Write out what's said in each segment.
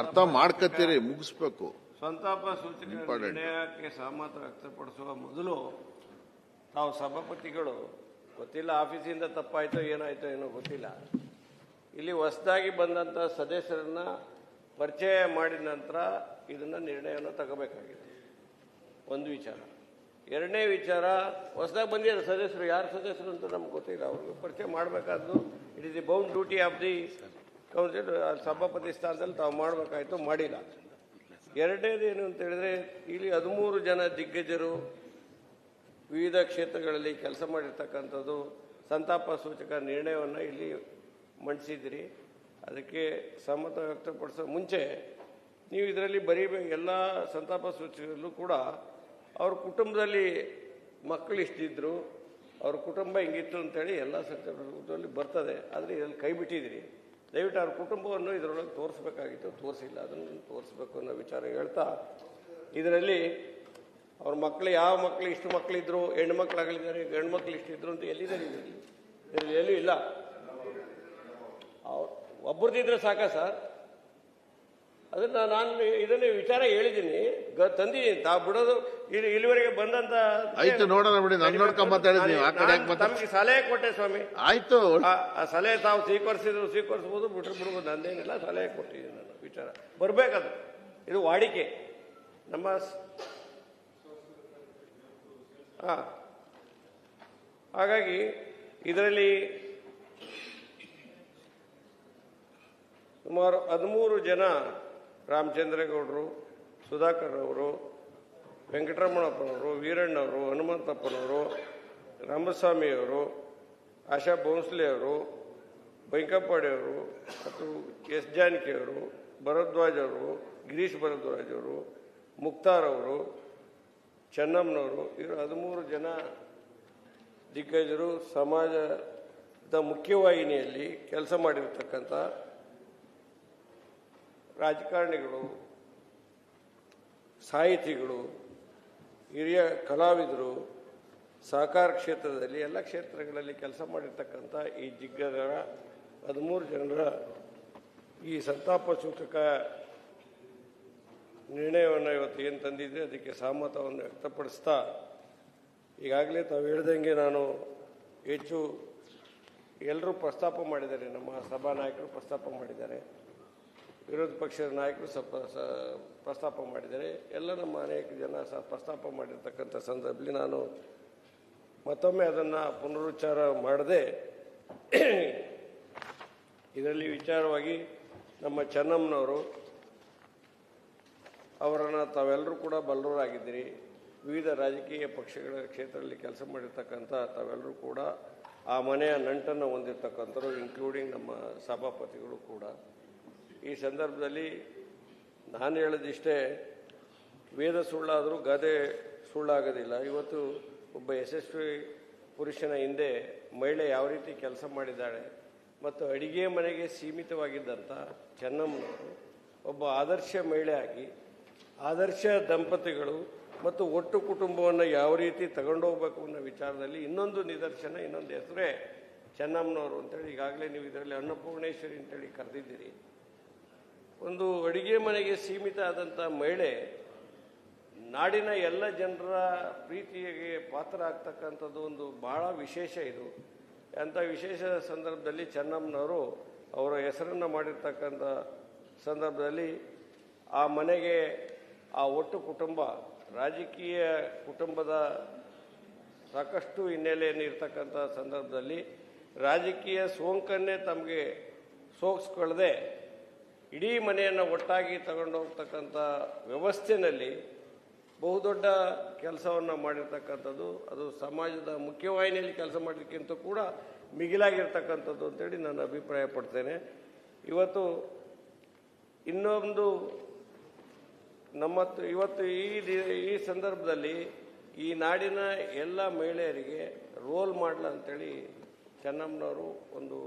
ಅರ್ಥ ಮಾಡ್ಕತ್ತೀರಿ, ಮುಗಿಸ್ಬೇಕು. ಸಂತಾಪ ಸೂಚಕ ನಿರ್ಣಯಕ್ಕೆ ಸಹಮತ ವ್ಯಕ್ತಪಡಿಸುವ ಮೊದಲು ತಾವು ಸಭಾಪತಿಗಳು, ಗೊತ್ತಿಲ್ಲ ಆಫೀಸಿಂದ ತಪ್ಪಾಯ್ತೋ ಏನಾಯ್ತೋ ಏನೋ ಗೊತ್ತಿಲ್ಲ, ಇಲ್ಲಿ ಹೊಸದಾಗಿ ಬಂದಂಥ ಸದಸ್ಯರನ್ನ ಪರಿಚಯ ಮಾಡಿದ ನಂತರ ಇದನ್ನ ನಿರ್ಣಯವನ್ನು ತಗೋಬೇಕಾಗಿದೆ. ಒಂದು ವಿಚಾರ. ಎರಡನೇ ವಿಚಾರ, ಹೊಸದಾಗಿ ಬಂದಿರೋ ಸದಸ್ಯರು ಯಾರು ಸದಸ್ಯರು ಅಂತ ನಮ್ಗೆ ಗೊತ್ತಿಲ್ಲ, ಅವ್ರಿಗೆ ಪರಿಚಯ ಮಾಡಬೇಕಾದ್ದು it is the bound duty of the council. ಸಭಾಪತಿ ಸ್ಥಾನದಲ್ಲಿ ತಾವು ಮಾಡಬೇಕಾಯ್ತು, ಮಾಡಿಲ್ಲ. ಎರಡನೇದು ಏನು ಅಂತ ಹೇಳಿದ್ರೆ, ಇಲ್ಲಿ 13 ಜನ ದಿಗ್ಗಜರು ವಿವಿಧ ಕ್ಷೇತ್ರಗಳಲ್ಲಿ ಕೆಲಸ ಮಾಡಿರ್ತಕ್ಕಂಥದ್ದು ಸಂತಾಪ ಸೂಚಕ ನಿರ್ಣಯವನ್ನು ಇಲ್ಲಿ ಮಂಡಿಸಿದಿರಿ. ಅದಕ್ಕೆ ಸಮ್ಮತ ವ್ಯಕ್ತಪಡಿಸೋ ಮುಂಚೆ ನೀವು ಇದರಲ್ಲಿ ಬರೀಬೇಕು, ಎಲ್ಲ ಸಂತಾಪ ಸೂಚಕರಲ್ಲೂ ಕೂಡ ಅವ್ರ ಕುಟುಂಬದಲ್ಲಿ ಮಕ್ಕಳು ಇಷ್ಟಿದ್ರು, ಅವ್ರ ಕುಟುಂಬ ಹಿಂಗಿತ್ತು ಅಂತೇಳಿ ಎಲ್ಲ ಸಂದರ್ಭದಲ್ಲಿ ಬರ್ತದೆ. ಆದರೆ ಇದರಲ್ಲಿ ಕೈ ಬಿಟ್ಟಿದ್ದೀರಿ. ದಯವಿಟ್ಟು ಅವ್ರ ಕುಟುಂಬವನ್ನು ಇದರೊಳಗೆ ತೋರಿಸ್ಬೇಕಾಗಿತ್ತು, ತೋರಿಸಿಲ್ಲ. ಅದನ್ನು ತೋರಿಸ್ಬೇಕು ಅನ್ನೋ ವಿಚಾರ ಹೇಳ್ತಾ, ಇದರಲ್ಲಿ ಅವ್ರ ಮಕ್ಕಳು ಯಾವ ಮಕ್ಕಳು ಇಷ್ಟು ಮಕ್ಕಳಿದ್ರು, ಹೆಣ್ಣು ಮಕ್ಕಳಾಗಲಿದ್ದಾರೆ, ಗಂಡು ಮಕ್ಕಳು ಇಷ್ಟಿದ್ರು ಅಂತ ಎಲ್ಲಿದ್ದಾರೆ? ಇದರಲ್ಲಿ ಎಲ್ಲೂ ಇಲ್ಲ. ಒಬ್ಬರದಿದ್ರೆ ಸಾಕ ಸರ್? ಅದನ್ನ ನಾನು ಇದನ್ನೇ ವಿಚಾರ ಹೇಳಿದ್ದೀನಿ, ತಂದಿದ್ದೀನಿ. ತಾವು ಬಿಡೋದು ಇಲ್ಲಿವರೆಗೆ ಬಂದಂತ ಆಯ್ತು, ನೋಡೋಣ ಬಿಡಿ. ತಮಗೆ ಸಲಹೆ ಕೊಟ್ಟೆ ಸ್ವಾಮಿ, ಆಯ್ತು. ಆ ಸಲಹೆ ತಾವು ಸ್ವೀಕರಿಸ್ಬೋದು, ಬಿಡ್ಬೋದು, ನಂದೇನಿಲ್ಲ. ಸಲಹೆ ಕೊಟ್ಟಿದ್ದೀನಿ ನಾನು. ವಿಚಾರ ಬರ್ಬೇಕದು, ಇದು ವಾಡಿಕೆ ನಮ್ಮ. ಹಾಗಾಗಿ ಇದರಲ್ಲಿ ಸುಮಾರು 13 ಜನ, ರಾಮಚಂದ್ರೇಗೌಡರು, ಸುಧಾಕರ್ ಅವರು, ವೆಂಕಟರಮಣಪ್ಪನವರು, ವೀರಣ್ಣವರು, ಹನುಮಂತಪ್ಪನವರು, ರಾಮಸ್ವಾಮಿಯವರು, ಆಶಾ ಭೋಂಸ್ಲೆ ಅವರು, ಬೈಕಪ್ಪಾಡಿಯವರು ಮತ್ತು ಎಸ್ ಜಾನಕಿಯವರು, ಭರದ್ವಾಜ್ ಅವರು, ಗಿರೀಶ್ ಭರದ್ವಾಜ್ ಅವರು, ಮುಕ್ತಾರ್ ಅವರು, ಚೆನ್ನಮ್ಮನವರು, ಇವರು 13 ಜನ ದಿಗ್ಗಜರು ಸಮಾಜದ ಮುಖ್ಯವಾಹಿನಿಯಲ್ಲಿ ಕೆಲಸ ಮಾಡಿರ್ತಕ್ಕಂಥ ರಾಜಕಾರಣಿಗಳು, ಸಾಹಿತಿಗಳು, ಹಿರಿಯ ಕಲಾವಿದರು, ಸಹಕಾರ ಕ್ಷೇತ್ರದಲ್ಲಿ ಎಲ್ಲ ಕ್ಷೇತ್ರಗಳಲ್ಲಿ ಕೆಲಸ ಮಾಡಿರ್ತಕ್ಕಂಥ ಈ ದಿಗ್ಗಜರ 13 ಜನರ ಈ ಸಂತಾಪ ಸೂಚಕ ನಿರ್ಣಯವನ್ನು ಇವತ್ತು ಏನು ತಂದಿದ್ದೆ ಅದಕ್ಕೆ ಸಹಮತವನ್ನು ವ್ಯಕ್ತಪಡಿಸ್ತಾ, ಈಗಾಗಲೇ ತಾವು ಹೇಳ್ದಂಗೆ ನಾನು ಹೆಚ್ಚು ಎಲ್ಲರೂ ಪ್ರಸ್ತಾಪ ಮಾಡಿದ್ದಾರೆ. ನಮ್ಮ ಸಭಾ ನಾಯಕರು ಪ್ರಸ್ತಾಪ ಮಾಡಿದ್ದಾರೆ, ವಿರೋಧ ಪಕ್ಷದ ನಾಯಕರು ಪ್ರಸ್ತಾಪ ಮಾಡಿದ್ದಾರೆ, ಎಲ್ಲ ನಮ್ಮ ಅನೇಕ ಜನ ಪ್ರಸ್ತಾಪ ಮಾಡಿರ್ತಕ್ಕಂಥ ಸಂದರ್ಭದಲ್ಲಿ ನಾನು ಮತ್ತೊಮ್ಮೆ ಅದನ್ನು ಪುನರುಚ್ಚಾರ ಮಾಡದೆ, ಇದರಲ್ಲಿ ವಿಚಾರವಾಗಿ ನಮ್ಮ ಚೆನ್ನಮ್ಮನವರು ಅವರನ್ನು ತಾವೆಲ್ಲರೂ ಕೂಡ ಬಲ್ಲವರಾಗಿದ್ದೀರಿ. ವಿವಿಧ ರಾಜಕೀಯ ಪಕ್ಷಗಳ ಕ್ಷೇತ್ರದಲ್ಲಿ ಕೆಲಸ ಮಾಡಿರ್ತಕ್ಕಂಥ ತಾವೆಲ್ಲರೂ ಕೂಡ ಆ ಮನೆಯ ನಂಟನ್ನು ಹೊಂದಿರತಕ್ಕಂಥವ್ರು, ಇನ್ಕ್ಲೂಡಿಂಗ್ ನಮ್ಮ ಸಭಾಪತಿಗಳು ಕೂಡ. ಈ ಸಂದರ್ಭದಲ್ಲಿ ನಾನು ಹೇಳೋದಿಷ್ಟೇ, ವೇದ ಸುಳ್ಳಾದರೂ ಗಾದೆ ಸುಳ್ಳಾಗೋದಿಲ್ಲ. ಇವತ್ತು ಒಬ್ಬ ಯಶಸ್ವಿ ಪುರುಷನ ಹಿಂದೆ ಮಹಿಳೆ ಯಾವ ರೀತಿ ಕೆಲಸ ಮಾಡಿದ್ದಾಳೆ ಮತ್ತು ಅಡಿಗೆ ಮನೆಗೆ ಸೀಮಿತವಾಗಿದ್ದಂಥ ಚೆನ್ನಮ್ಮನವರು ಒಬ್ಬ ಆದರ್ಶ ಮಹಿಳೆಯಾಗಿ, ಆದರ್ಶ ದಂಪತಿಗಳು ಮತ್ತು ಒಟ್ಟು ಕುಟುಂಬವನ್ನು ಯಾವ ರೀತಿ ತಗೊಂಡೋಗ್ಬೇಕು ಅನ್ನೋ ವಿಚಾರದಲ್ಲಿ ಇನ್ನೊಂದು ನಿದರ್ಶನ, ಇನ್ನೊಂದು ಹೆಸರೇ ಚೆನ್ನಮ್ಮನವರು ಅಂತೇಳಿ. ಈಗಾಗಲೇ ನೀವು ಇದರಲ್ಲಿ ಅನ್ನಪೂರ್ಣೇಶ್ವರಿ ಅಂತೇಳಿ ಕರೆದಿದ್ದೀರಿ. ಒಂದು ಅಡಿಗೆ ಮನೆಗೆ ಸೀಮಿತ ಆದಂಥ ಮಹಿಳೆ ನಾಡಿನ ಎಲ್ಲ ಜನರ ಪ್ರೀತಿಗೆ ಪಾತ್ರ ಆಗ್ತಕ್ಕಂಥದ್ದು ಒಂದು ಬಹಳ ವಿಶೇಷ. ಇದು ಅಂಥ ವಿಶೇಷ ಸಂದರ್ಭದಲ್ಲಿ ಚೆನ್ನಮ್ಮನವರು ಅವರ ಹೆಸರನ್ನು ಮಾಡಿರ್ತಕ್ಕಂಥ ಸಂದರ್ಭದಲ್ಲಿ ಆ ಮನೆಗೆ, ಆ ಒಟ್ಟು ಕುಟುಂಬ, ರಾಜಕೀಯ ಕುಟುಂಬದ ಸಾಕಷ್ಟು ಹಿನ್ನೆಲೆಯನ್ನು ಇರ್ತಕ್ಕಂಥ ಸಂದರ್ಭದಲ್ಲಿ ರಾಜಕೀಯ ಸೋಂಕನ್ನೇ ತಮಗೆ ಸೋಗಿಸ್ಕೊಳ್ಳದೆ ಇಡೀ ಮನೆಯನ್ನು ಒಟ್ಟಾಗಿ ತಗೊಂಡೋಗ್ತಕ್ಕಂಥ ವ್ಯವಸ್ಥೆಯಲ್ಲಿ ಬಹುದೊಡ್ಡ ಕೆಲಸವನ್ನು ಮಾಡಿರ್ತಕ್ಕಂಥದ್ದು. ಅದು ಸಮಾಜದ ಮುಖ್ಯವಾಹಿನಿಯಲ್ಲಿ ಕೆಲಸ ಮಾಡೋದಕ್ಕಿಂತ ಕೂಡ ಮಿಗಿಲಾಗಿರ್ತಕ್ಕಂಥದ್ದು ಅಂತೇಳಿ ನಾನು ಅಭಿಪ್ರಾಯ ಪಡ್ತೇನೆ. ಇವತ್ತು ಇನ್ನೊಂದು ಇವತ್ತು ಈ ಸಂದರ್ಭದಲ್ಲಿ ಈ ನಾಡಿನ ಎಲ್ಲ ಮಹಿಳೆಯರಿಗೆ ರೋಲ್ ಮಾಡಲ್ ಅಂತೇಳಿ ಚೆನ್ನಮ್ಮನವರು ಒಂದು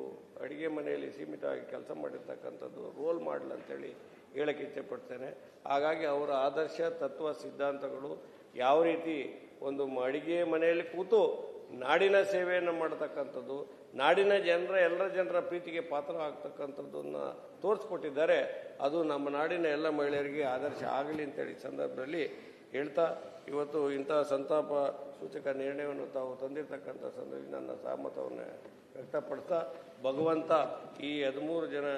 ಅಡಿಗೆ ಮನೆಯಲ್ಲಿ ಸೀಮಿತವಾಗಿ ಕೆಲಸ ಮಾಡಿರ್ತಕ್ಕಂಥದ್ದು ರೋಲ್ ಮಾಡಲ್ ಅಂತೇಳಿ ಹೇಳಕ್ಕೆ ಇಚ್ಛೆಪಡ್ತೇನೆ. ಹಾಗಾಗಿ ಅವರ ಆದರ್ಶ ತತ್ವ ಸಿದ್ಧಾಂತಗಳು ಯಾವ ರೀತಿ ಒಂದು ಅಡಿಗೆ ಮನೆಯಲ್ಲಿ ಕೂತು ನಾಡಿನ ಸೇವೆಯನ್ನು ಮಾಡತಕ್ಕಂಥದ್ದು, ನಾಡಿನ ಎಲ್ಲರ ಜನರ ಪ್ರೀತಿಗೆ ಪಾತ್ರ ಆಗ್ತಕ್ಕಂಥದ್ದನ್ನು ತೋರಿಸ್ಕೊಟ್ಟಿದ್ದಾರೆ. ಅದು ನಮ್ಮ ನಾಡಿನ ಎಲ್ಲ ಮಹಿಳೆಯರಿಗೆ ಆದರ್ಶ ಆಗಲಿ ಅಂತೇಳಿ ಸಂದರ್ಭದಲ್ಲಿ ಹೇಳ್ತಾ, ಇವತ್ತು ಇಂತಹ ಸಂತಾಪ ಸೂಚಕ ನಿರ್ಣಯವನ್ನು ತಾವು ತಂದಿರತಕ್ಕಂಥ ಸಂದರ್ಭದಲ್ಲಿ ನನ್ನ ಸಹಮತವನ್ನು ವ್ಯಕ್ತಪಡಿಸ್ತಾ, ಭಗವಂತ ಈ 13 ಜನ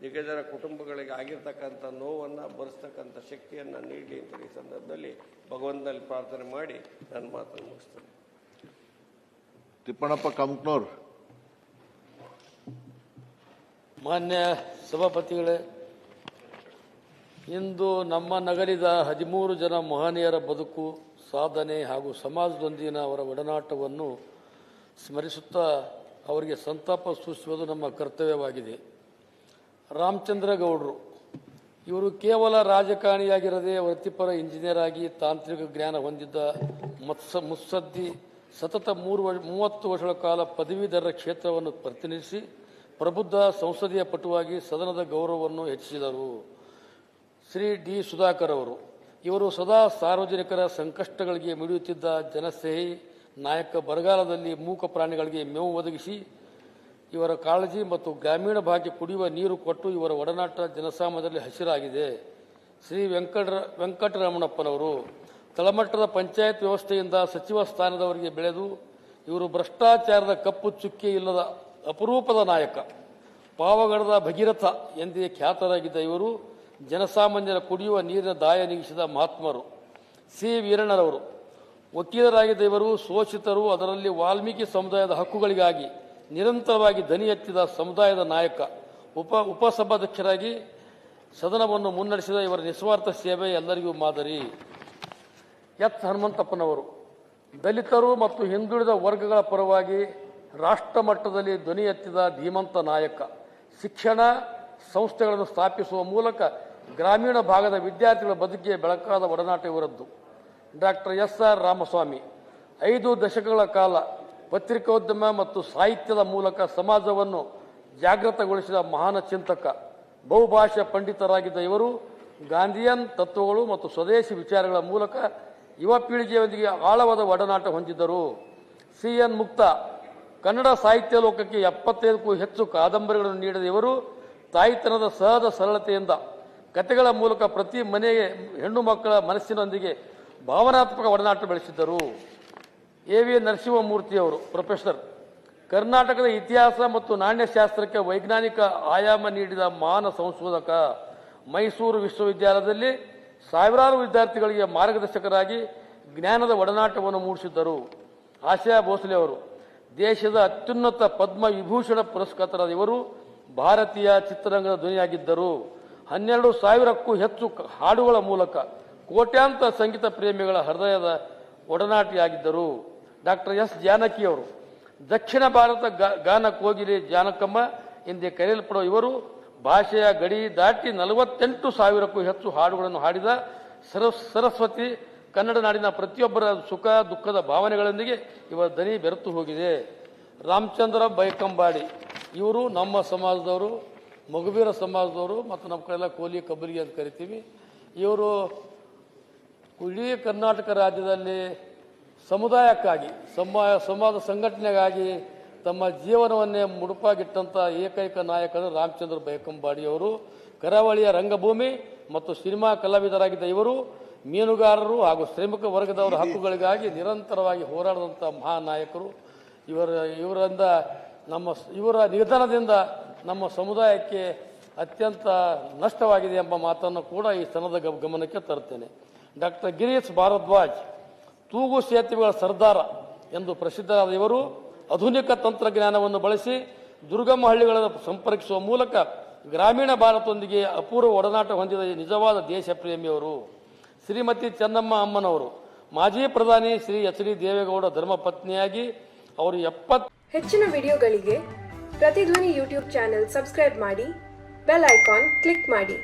ದಿಗ್ಗಜರ ಕುಟುಂಬಗಳಿಗೆ ಆಗಿರ್ತಕ್ಕಂಥ ನೋವನ್ನು ಭರಿಸ್ತಕ್ಕಂಥ ಶಕ್ತಿಯನ್ನು ನೀಡಲಿ ಅಂತ ಈ ಸಂದರ್ಭದಲ್ಲಿ ಭಗವಂತನಲ್ಲಿ ಪ್ರಾರ್ಥನೆ ಮಾಡಿ ನನ್ನ ಮಾತನ್ನು ಮುಗಿಸ್ತೇನೆ. ತಿಪ್ಪಣ್ಣಪ್ಪ ಕಮಕ್ನೂರ್. ಮಾನ್ಯ ಸಭಾಪತಿಗಳೇ, ಇಂದು ನಮ್ಮ ನಗರಿದ 13 ಜನ ಮಹನೀಯರ ಬದುಕು, ಸಾಧನೆ ಹಾಗೂ ಸಮಾಜದೊಂದಿಗಿನ ಅವರ ಒಡನಾಟವನ್ನು ಸ್ಮರಿಸುತ್ತಾ ಅವರಿಗೆ ಸಂತಾಪ ಸೂಚಿಸುವುದು ನಮ್ಮ ಕರ್ತವ್ಯವಾಗಿದೆ. ರಾಮಚಂದ್ರ ಗೌಡರು ಇವರು ಕೇವಲ ರಾಜಕಾರಣಿಯಾಗಿರದೆ ವೃತ್ತಿಪರ ಇಂಜಿನಿಯರ್ ಆಗಿ ತಾಂತ್ರಿಕ ಜ್ಞಾನ ಹೊಂದಿದ್ದ ಮುತ್ಸದ್ದಿ, ಸತತ 30 ವರ್ಷಗಳ ಕಾಲ ಪದವೀಧರರ ಕ್ಷೇತ್ರವನ್ನು ಪ್ರತಿನಿಧಿಸಿ ಪ್ರಬುದ್ಧ ಸಂಸದೀಯ ಪಟುವಾಗಿ ಸದನದ ಗೌರವವನ್ನು ಹೆಚ್ಚಿಸಿದರು. ಶ್ರೀ ಡಿ ಸುಧಾಕರ್ ಇವರು ಸದಾ ಸಾರ್ವಜನಿಕರ ಸಂಕಷ್ಟಗಳಿಗೆ ಮಿಡಿಯುತ್ತಿದ್ದ ಜನಸ್ನೇಹಿ ನಾಯಕ. ಬರಗಾಲದಲ್ಲಿ ಮೂಕ ಪ್ರಾಣಿಗಳಿಗೆ ಮೇವು ಒದಗಿಸಿ ಇವರ ಕಾಳಜಿ ಮತ್ತು ಗ್ರಾಮೀಣ ಭಾಗಕ್ಕೆ ಕುಡಿಯುವ ನೀರು ಕೊಟ್ಟು ಇವರ ಒಡನಾಟ ಜನಸಾಮಾನ್ಯರಲ್ಲಿ ಹಸಿರಾಗಿದೆ. ಶ್ರೀ ವೆಂಕಟರಮಣಪ್ಪನವರು ತಳಮಟ್ಟದ ಪಂಚಾಯತ್ ವ್ಯವಸ್ಥೆಯಿಂದ ಸಚಿವ ಸ್ಥಾನದವರೆಗೆ ಬೆಳೆದು ಇವರು ಭ್ರಷ್ಟಾಚಾರದ ಕಪ್ಪು ಚುಕ್ಕೆ ಇಲ್ಲದ ಅಪರೂಪದ ನಾಯಕ. ಪಾವಗಡದ ಭಗೀರಥ ಎಂದೇ ಖ್ಯಾತರಾಗಿದ್ದ ಇವರು ಜನಸಾಮಾನ್ಯರ ಕುಡಿಯುವ ನೀರಿನ ದಾಯ ನೀಗಿಸಿದ ಮಹಾತ್ಮರು. ಸಿ ವೀರಣ್ಣರವರು ವಕೀಲರಾಗಿದ್ದ ಇವರು ಶೋಷಿತರು, ಅದರಲ್ಲಿ ವಾಲ್ಮೀಕಿ ಸಮುದಾಯದ ಹಕ್ಕುಗಳಿಗಾಗಿ ನಿರಂತರವಾಗಿ ಧ್ವನಿ ಎತ್ತಿದ ಸಮುದಾಯದ ನಾಯಕ. ಉಪಸಭಾಧ್ಯಕ್ಷರಾಗಿ ಸದನವನ್ನು ಮುನ್ನಡೆಸಿದ ಇವರ ನಿಸ್ವಾರ್ಥ ಸೇವೆ ಎಲ್ಲರಿಗೂ ಮಾದರಿ. ಎಚ್ ಹನುಮಂತಪ್ಪನವರು ದಲಿತರು ಮತ್ತು ಹಿಂದುಳಿದ ವರ್ಗಗಳ ಪರವಾಗಿ ರಾಷ್ಟ್ರ ಮಟ್ಟದಲ್ಲಿ ಧ್ವನಿ ಎತ್ತಿದ ಧೀಮಂತ ನಾಯಕ. ಶಿಕ್ಷಣ ಸಂಸ್ಥೆಗಳನ್ನು ಸ್ಥಾಪಿಸುವ ಮೂಲಕ ಗ್ರಾಮೀಣ ಭಾಗದ ವಿದ್ಯಾರ್ಥಿಗಳ ಬದುಕಿಗೆ ಬೆಳಕಾದ ಒಡನಾಟ ಇವರದ್ದು. ಡಾಕ್ಟರ್ ಎಸ್.ಆರ್. ರಾಮಸ್ವಾಮಿ 5 ದಶಕಗಳ ಕಾಲ ಪತ್ರಿಕೋದ್ಯಮ ಮತ್ತು ಸಾಹಿತ್ಯದ ಮೂಲಕ ಸಮಾಜವನ್ನು ಜಾಗೃತಗೊಳಿಸಿದ ಮಹಾನ ಚಿಂತಕ. ಬಹುಭಾಷಾ ಪಂಡಿತರಾಗಿದ್ದ ಇವರು ಗಾಂಧಿಯನ್ ತತ್ವಗಳು ಮತ್ತು ಸ್ವದೇಶಿ ವಿಚಾರಗಳ ಮೂಲಕ ಯುವ ಪೀಳಿಗೆಯೊಂದಿಗೆ ಆಳವಾದ ಒಡನಾಟ ಹೊಂದಿದ್ದರು. ಸಿ.ಎನ್. ಮುಕ್ತ ಕನ್ನಡ ಸಾಹಿತ್ಯ ಲೋಕಕ್ಕೆ 75ಕ್ಕೂ ಹೆಚ್ಚು ಕಾದಂಬರಿಗಳನ್ನು ನೀಡಿದ ಇವರು ತಾಯಿತನದ ಸಹಜ ಸರಳತೆಯಿಂದ ಕಥೆಗಳ ಮೂಲಕ ಪ್ರತಿ ಮನೆಗೆ ಹೆಣ್ಣು ಮಕ್ಕಳ ಮನಸ್ಸಿನೊಂದಿಗೆ ಭಾವನಾತ್ಮಕ ಒಡನಾಟ ಬೆಳೆಸಿದ್ದರು. ಎ.ವಿ. ನರಸಿಂಹಮೂರ್ತಿಯವರು ಪ್ರೊಫೆಸರ್, ಕರ್ನಾಟಕದ ಇತಿಹಾಸ ಮತ್ತು ನಾಣ್ಯಶಾಸ್ತ್ರಕ್ಕೆ ವೈಜ್ಞಾನಿಕ ಆಯಾಮ ನೀಡಿದ ಮಹಾನ್ ಸಂಶೋಧಕ. ಮೈಸೂರು ವಿಶ್ವವಿದ್ಯಾಲಯದಲ್ಲಿ ಸಾವಿರಾರು ವಿದ್ಯಾರ್ಥಿಗಳಿಗೆ ಮಾರ್ಗದರ್ಶಕರಾಗಿ ಜ್ಞಾನದ ಒಡನಾಟವನ್ನು ಮೂಡಿಸಿದ್ದರು. ಆಶಾ ಭೋಸಲೆ ಅವರು ದೇಶದ ಅತ್ಯುನ್ನತ ಪದ್ಮ ವಿಭೂಷಣ ಪುರಸ್ಕೃತರಾದ ಇವರು ಭಾರತೀಯ ಚಿತ್ರರಂಗದ ಧ್ವನಿಯಾಗಿದ್ದರು. 12,000ಕ್ಕೂ ಹೆಚ್ಚು ಹಾಡುಗಳ ಮೂಲಕ ಕೋಟ್ಯಾಂತರ ಸಂಗೀತ ಪ್ರೇಮಿಗಳ ಹೃದಯದ ಒಡನಾಟಿಯಾಗಿದ್ದರು. Doctor S. ಜಾನಕಿಯವರು ದಕ್ಷಿಣ ಭಾರತ ಗಾನ ಕೋಗಿಲೆ ಜಾನಕಮ್ಮ ಎಂದೇ ಕರೆಯಲ್ಪಡುವ ಇವರು ಭಾಷೆಯ ಗಡಿ ದಾಟಿ 48,000ಕ್ಕೂ ಹೆಚ್ಚು ಹಾಡುಗಳನ್ನು ಹಾಡಿದ ಸರಸ್ವತಿ. ಕನ್ನಡ ನಾಡಿನ ಪ್ರತಿಯೊಬ್ಬರ ಸುಖ ದುಃಖದ ಭಾವನೆಗಳೊಂದಿಗೆ ಇವರ ದನಿ ಬೆರೆತು ಹೋಗಿದೆ. ರಾಮಚಂದ್ರ ಬೈಕಂಬಾಡಿ ಇವರು ನಮ್ಮ ಸಮಾಜದವರು, ಮಗುವೀರ ಸಮಾಜದವರು ಮತ್ತು ನಮ್ಮ ಕಡೆಲ್ಲ ಕೋಲಿ ಕಬ್ಬಲಿಗೆ ಅಂತ ಕರಿತೀವಿ. ಇವರು ಇಡೀ ಕರ್ನಾಟಕ ರಾಜ್ಯದಲ್ಲಿ ಸಮುದಾಯಕ್ಕಾಗಿ ಸಮಾಜ ಸಂಘಟನೆಗಾಗಿ ತಮ್ಮ ಜೀವನವನ್ನೇ ಮುಡುಪಾಗಿಟ್ಟಂಥ ಏಕೈಕ ನಾಯಕರು ರಾಮಚಂದ್ರ ಬೈಕಂಬಾಡಿಯವರು. ಕರಾವಳಿಯ ರಂಗಭೂಮಿ ಮತ್ತು ಸಿನಿಮಾ ಕಲಾವಿದರಾಗಿದ್ದ ಇವರು ಮೀನುಗಾರರು ಹಾಗೂ ಶ್ರಮಿಕ ವರ್ಗದವರ ಹಕ್ಕುಗಳಿಗಾಗಿ ನಿರಂತರವಾಗಿ ಹೋರಾಡಿದಂಥ ಮಹಾನ್ ನಾಯಕರು. ಇವರ ನಿಧನದಿಂದ ನಮ್ಮ ಸಮುದಾಯಕ್ಕೆ ಅತ್ಯಂತ ನಷ್ಟವಾಗಿದೆ ಎಂಬ ಮಾತನ್ನು ಕೂಡ ಈ ಸ್ಥಳದ ಗಮನಕ್ಕೆ ತರುತ್ತೇನೆ. ಡಾಕ್ಟರ್ ಗಿರೀಶ್ ಭಾರದ್ವಾಜ್ ತೂಗು ಸೇತುವೆಗಳ ಸರ್ದಾರ ಎಂದು ಪ್ರಸಿದ್ಧರಾದ ಇವರು ಆಧುನಿಕ ತಂತ್ರಜ್ಞಾನವನ್ನು ಬಳಸಿ ದುರ್ಗಮ ಹಳ್ಳಿಗಳನ್ನು ಸಂಪರ್ಕಿಸುವ ಮೂಲಕ ಗ್ರಾಮೀಣ ಭಾರತದೊಂದಿಗೆ ಅಪೂರ್ವ ಒಡನಾಟ ಹೊಂದಿದ ನಿಜವಾದ ದೇಶ ಪ್ರೇಮಿಯವರು. ಶ್ರೀಮತಿ ಚೆನ್ನಮ್ಮ ಅಮ್ಮನವರು ಮಾಜಿ ಪ್ರಧಾನಿ ಶ್ರೀ ಎಚ್ ಡಿ ದೇವೇಗೌಡ ಧರ್ಮಪತ್ನಿಯಾಗಿ ಅವರು 70 ಹೆಚ್ಚಿನ ವಿಡಿಯೋಗಳಿಗೆ ಪ್ರತಿಧ್ವನಿ ಯೂಟ್ಯೂಬ್ ಚಾನೆಲ್ ಸಬ್ಸ್ಕ್ರೈಬ್ ಮಾಡಿ, ಬೆಲ್ ಐಕಾನ್ ಕ್ಲಿಕ್ ಮಾಡಿ.